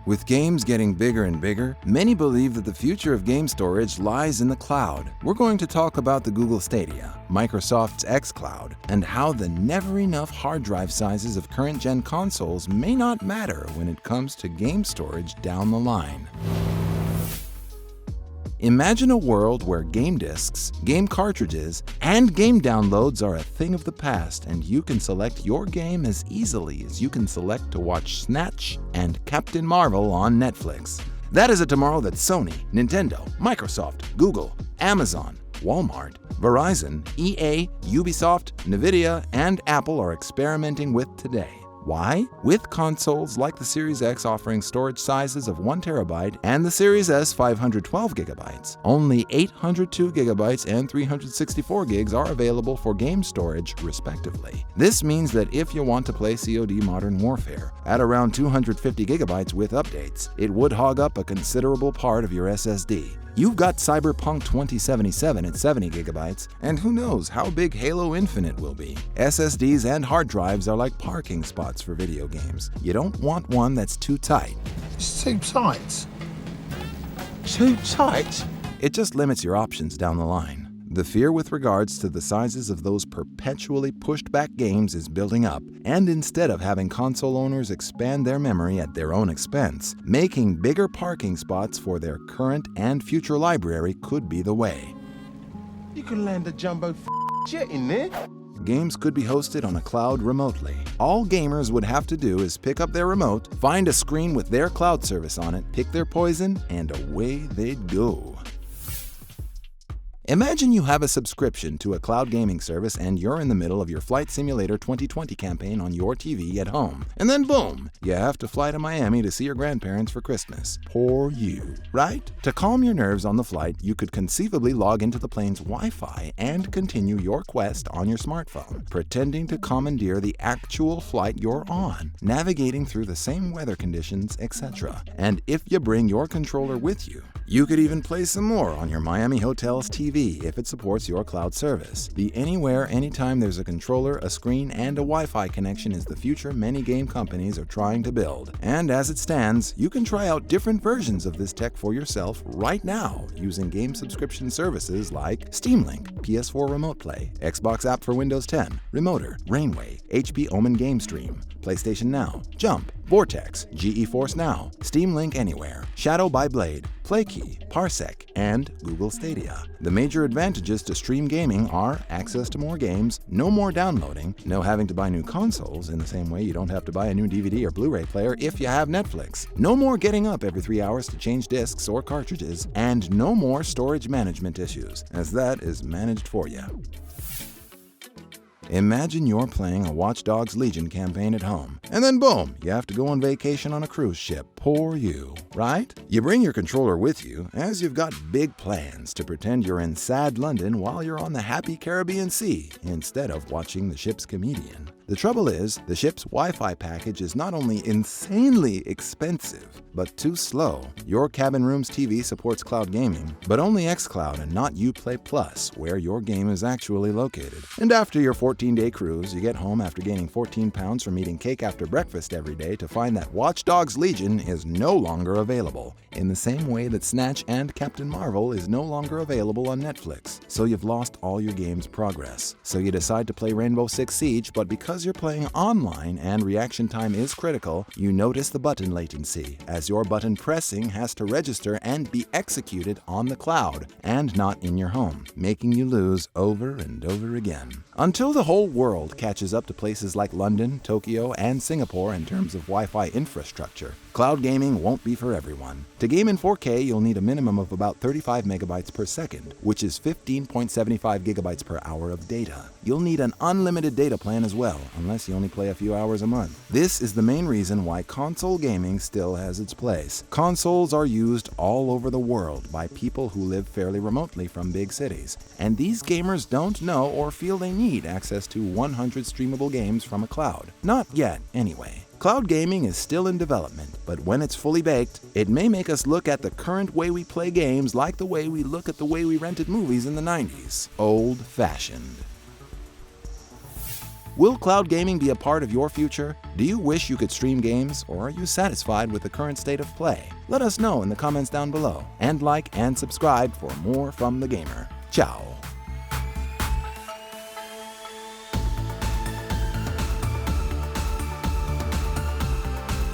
With games getting bigger and bigger, many believe that the future of game storage lies in the cloud. We're going to talk about the Google Stadia, Microsoft's xCloud, and how the never-enough hard drive sizes of current-gen consoles may not matter when it comes to game storage down the line. Imagine a world where game discs, game cartridges, and game downloads are a thing of the past, and you can select your game as easily as you can select to watch Snatch and Captain Marvel on Netflix. That is a tomorrow that Sony, Nintendo, Microsoft, Google, Amazon, Walmart, Verizon, EA, Ubisoft, Nvidia, and Apple are experimenting with today. Why? With consoles like the Series X offering storage sizes of 1 TB and the Series S 512 GB, only 802 GB and 364 GB are available for game storage, respectively. This means that if you want to play COD Modern Warfare at around 250 GB with updates, it would hog up a considerable part of your SSD. You've got Cyberpunk 2077 at 70 GB, and who knows how big Halo Infinite will be. SSDs and hard drives are like parking spots for video games. You don't want one that's too tight. It's too tight. Too tight? It just limits your options down the line. The fear with regards to the sizes of those perpetually pushed back games is building up, and instead of having console owners expand their memory at their own expense, making bigger parking spots for their current and future library could be the way. You can land a jumbo jet in there. Games could be hosted on a cloud remotely. All gamers would have to do is pick up their remote, find a screen with their cloud service on it, pick their poison, and away they'd go. Imagine you have a subscription to a cloud gaming service and you're in the middle of your Flight Simulator 2020 campaign on your TV at home. And then boom, you have to fly to Miami to see your grandparents for Christmas. Poor you, right? To calm your nerves on the flight, you could conceivably log into the plane's Wi-Fi and continue your quest on your smartphone, pretending to commandeer the actual flight you're on, navigating through the same weather conditions, etc. And if you bring your controller with you, you could even play some more on your Miami hotel's TV if it supports your cloud service. The anywhere, anytime there's a controller, a screen, and a Wi-Fi connection is the future many game companies are trying to build. And as it stands, you can try out different versions of this tech for yourself right now using game subscription services like Steam Link, PS4 Remote Play, Xbox app for Windows 10, Remoter, Rainway, HP Omen Game Stream, PlayStation Now, Jump, Vortex, GeForce Now, Steam Link Anywhere, Shadow by Blade, PlayKey, Parsec, and Google Stadia. The major advantages to stream gaming are access to more games, no more downloading, no having to buy new consoles in the same way you don't have to buy a new DVD or Blu-ray player if you have Netflix, no more getting up every 3 hours to change discs or cartridges, and no more storage management issues, as that is managed for you. Imagine you're playing a Watch Dogs Legion campaign at home, and then boom, you have to go on vacation on a cruise ship. Poor you, right? You bring your controller with you as you've got big plans to pretend you're in sad London while you're on the happy Caribbean Sea instead of watching the ship's comedian. The trouble is, the ship's Wi-Fi package is not only insanely expensive, but too slow. Your cabin room's TV supports cloud gaming, but only xCloud and not Uplay Plus, where your game is actually located. And after your 14-day cruise, you get home after gaining 14 pounds from eating cake after breakfast every day to find that Watch Dogs Legion is no longer available, in the same way that Snatch and Captain Marvel is no longer available on Netflix. So you've lost all your game's progress. So you decide to play Rainbow Six Siege, but because you're playing online and reaction time is critical, you notice the button latency, as your button pressing has to register and be executed on the cloud and not in your home, making you lose over and over again. Until the whole world catches up to places like London, Tokyo, and Singapore in terms of Wi-Fi infrastructure, cloud gaming won't be for everyone. To game in 4K, you'll need a minimum of about 35 megabytes per second, which is 15.75 gigabytes per hour of data. You'll need an unlimited data plan as well, unless you only play a few hours a month. This is the main reason why console gaming still has its place. Consoles are used all over the world by people who live fairly remotely from big cities, and these gamers don't know or feel they need access to 100 streamable games from a cloud. Not yet, anyway. Cloud gaming is still in development, but when it's fully baked, it may make us look at the current way we play games like the way we look at the way we rented movies in the 90s. Old-fashioned. Will cloud gaming be a part of your future? Do you wish you could stream games, or are you satisfied with the current state of play? Let us know in the comments down below, and like and subscribe for more from the gamer. Ciao!